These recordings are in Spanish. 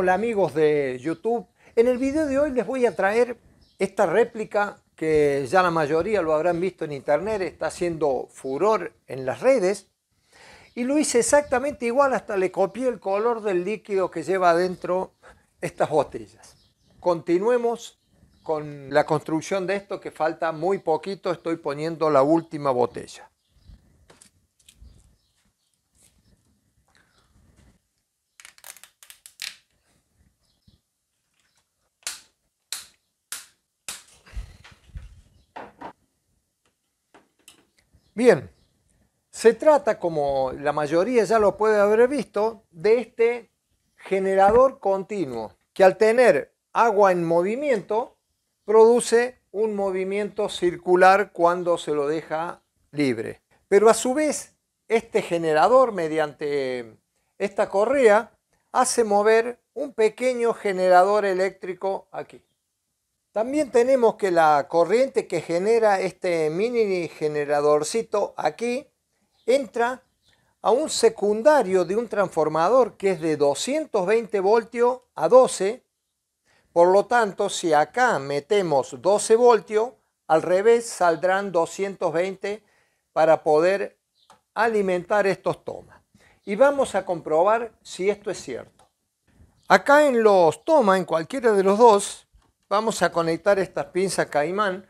Hola amigos de YouTube, en el video de hoy les voy a traer esta réplica que ya la mayoría lo habrán visto en internet, está haciendo furor en las redes y lo hice exactamente igual, hasta le copié el color del líquido que lleva adentro estas botellas. Continuemos con la construcción de esto, que falta muy poquito, estoy poniendo la última botella. Bien, se trata, como la mayoría ya lo puede haber visto, de este generador continuo, que al tener agua en movimiento, produce un movimiento circular cuando se lo deja libre. Pero a su vez, este generador, mediante esta correa, hace mover un pequeño generador eléctrico aquí. También tenemos que la corriente que genera este mini generadorcito aquí entra a un secundario de un transformador que es de 220 voltios a 12. Por lo tanto, si acá metemos 12 voltios, al revés saldrán 220 para poder alimentar estos tomas. Y vamos a comprobar si esto es cierto. Acá en los tomas, en cualquiera de los dos, vamos a conectar estas pinzas Caimán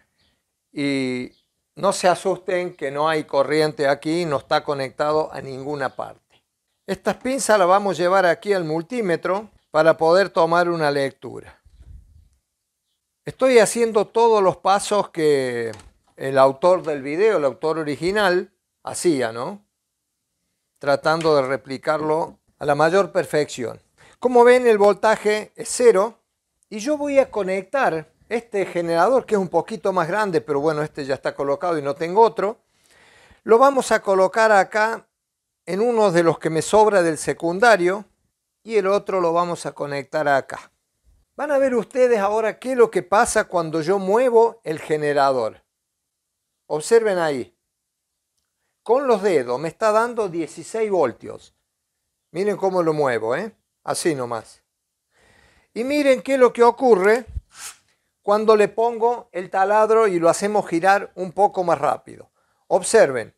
y no se asusten que no hay corriente aquí, no está conectado a ninguna parte. Estas pinzas las vamos a llevar aquí al multímetro para poder tomar una lectura. Estoy haciendo todos los pasos que el autor del video, el autor original, hacía, ¿no? Tratando de replicarlo a la mayor perfección. Como ven, el voltaje es 0. Y yo voy a conectar este generador, que es un poquito más grande, pero bueno, este ya está colocado y no tengo otro. Lo vamos a colocar acá en uno de los que me sobra del secundario y el otro lo vamos a conectar acá. Van a ver ustedes ahora qué es lo que pasa cuando yo muevo el generador. Observen ahí. Con los dedos me está dando 16 voltios. Miren cómo lo muevo, ¿eh? Así nomás. Y miren qué es lo que ocurre cuando le pongo el taladro y lo hacemos girar un poco más rápido. Observen.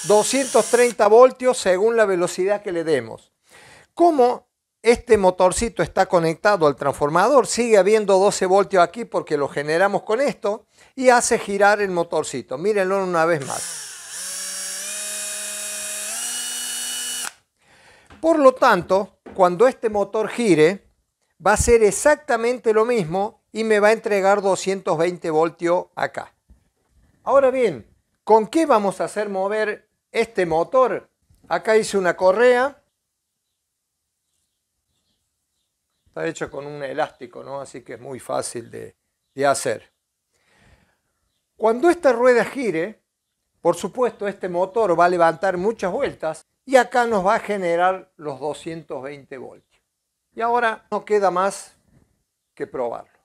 ...230 voltios según la velocidad que le demos. Como este motorcito está conectado al transformador, sigue habiendo 12 voltios aquí porque lo generamos con esto y hace girar el motorcito. Mírenlo una vez más. Por lo tanto, cuando este motor gire, va a ser exactamente lo mismo y me va a entregar 220 voltios acá. Ahora bien, ¿con qué vamos a hacer mover este motor? Acá hice una correa. Está hecho con un elástico, ¿no? Así que es muy fácil de hacer. Cuando esta rueda gire, por supuesto, este motor va a levantar muchas vueltas y acá nos va a generar los 220 voltios. Y ahora no queda más que probarlo.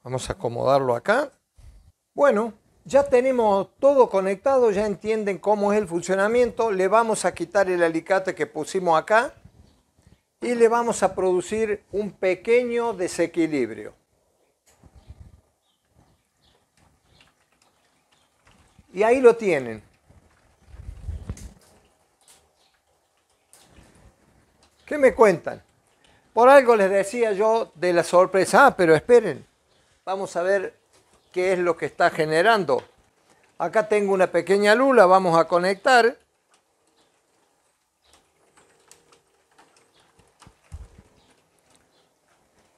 Vamos a acomodarlo acá. Bueno, ya tenemos todo conectado, ya entienden cómo es el funcionamiento. Le vamos a quitar el alicate que pusimos acá y le vamos a producir un pequeño desequilibrio. Y ahí lo tienen. ¿Qué me cuentan? Por algo les decía yo de la sorpresa. Pero esperen, vamos a ver qué es lo que está generando. Acá tengo una pequeña luz, la vamos a conectar.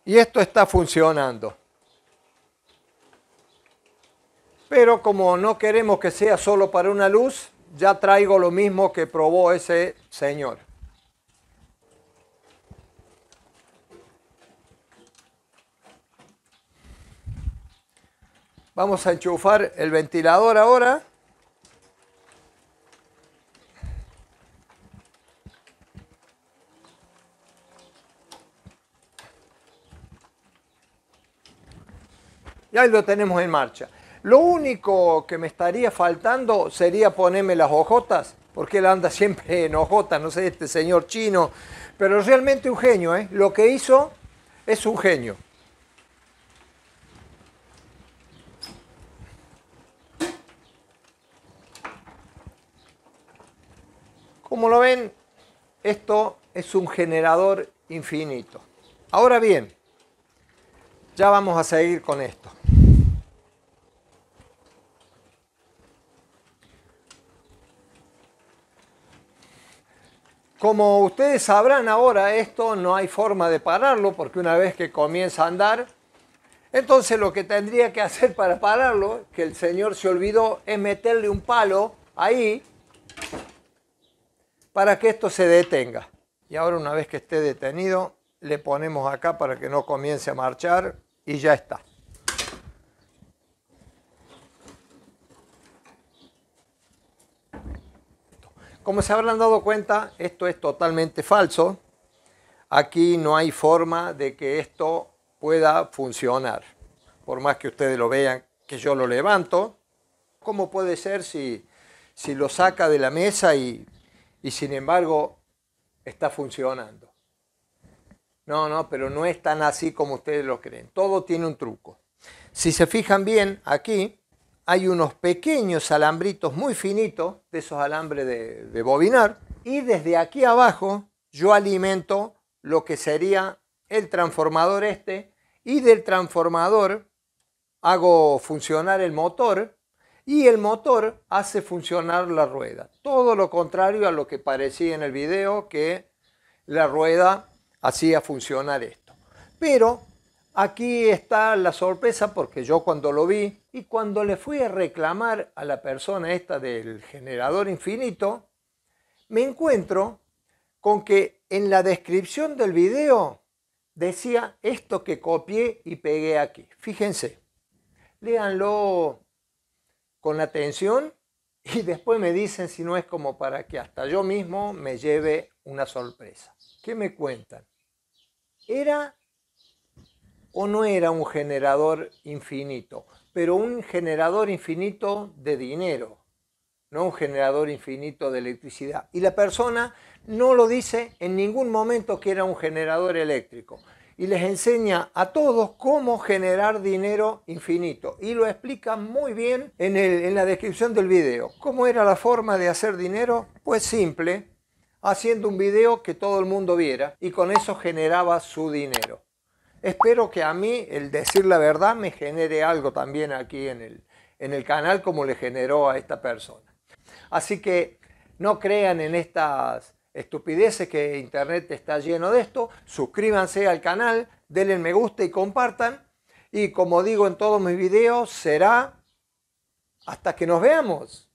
Y esto está funcionando. Pero como no queremos que sea solo para una luz, ya traigo lo mismo que probó ese señor. Vamos a enchufar el ventilador ahora. Y ahí lo tenemos en marcha. Lo único que me estaría faltando sería ponerme las hojotas, porque él anda siempre en hojotas, no sé, este señor chino, pero realmente un genio, ¿eh? Lo que hizo es un genio. Como lo ven, esto es un generador infinito. Ahora bien, ya vamos a seguir con esto. Como ustedes sabrán ahora, esto no hay forma de pararlo, porque una vez que comienza a andar, entonces lo que tendría que hacer para pararlo, que el señor se olvidó, es meterle un palo ahí para que esto se detenga. Y ahora una vez que esté detenido, le ponemos acá para que no comience a marchar y ya está. Como se habrán dado cuenta, esto es totalmente falso. Aquí no hay forma de que esto pueda funcionar. Por más que ustedes lo vean, que yo lo levanto, ¿cómo puede ser si lo saca de la mesa y sin embargo está funcionando? No, pero no es tan así como ustedes lo creen. Todo tiene un truco. Si se fijan bien, aquí hay unos pequeños alambritos muy finitos, de esos alambres de bobinar, y desde aquí abajo yo alimento lo que sería el transformador este, y del transformador hago funcionar el motor, y el motor hace funcionar la rueda. Todo lo contrario a lo que parecía en el video, que la rueda hacía funcionar esto. Pero aquí está la sorpresa, porque yo cuando lo vi y cuando le fui a reclamar a la persona esta del generador infinito, me encuentro con que en la descripción del video decía esto que copié y pegué aquí. Fíjense, léanlo con atención y después me dicen si no es como para que hasta yo mismo me lleve una sorpresa. ¿Qué me cuentan? ¿Era o no era un generador infinito? Pero un generador infinito de dinero, no un generador infinito de electricidad. Y la persona no lo dice en ningún momento que era un generador eléctrico. Y les enseña a todos cómo generar dinero infinito. Y lo explica muy bien en la descripción del video. ¿Cómo era la forma de hacer dinero? Pues simple, haciendo un video que todo el mundo viera y con eso generaba su dinero. Espero que a mí el decir la verdad me genere algo también aquí en el canal, como le generó a esta persona. Así que no crean en estas estupideces, que internet está lleno de esto. Suscríbanse al canal, denle me gusta y compartan. Y como digo en todos mis videos, será hasta que nos veamos.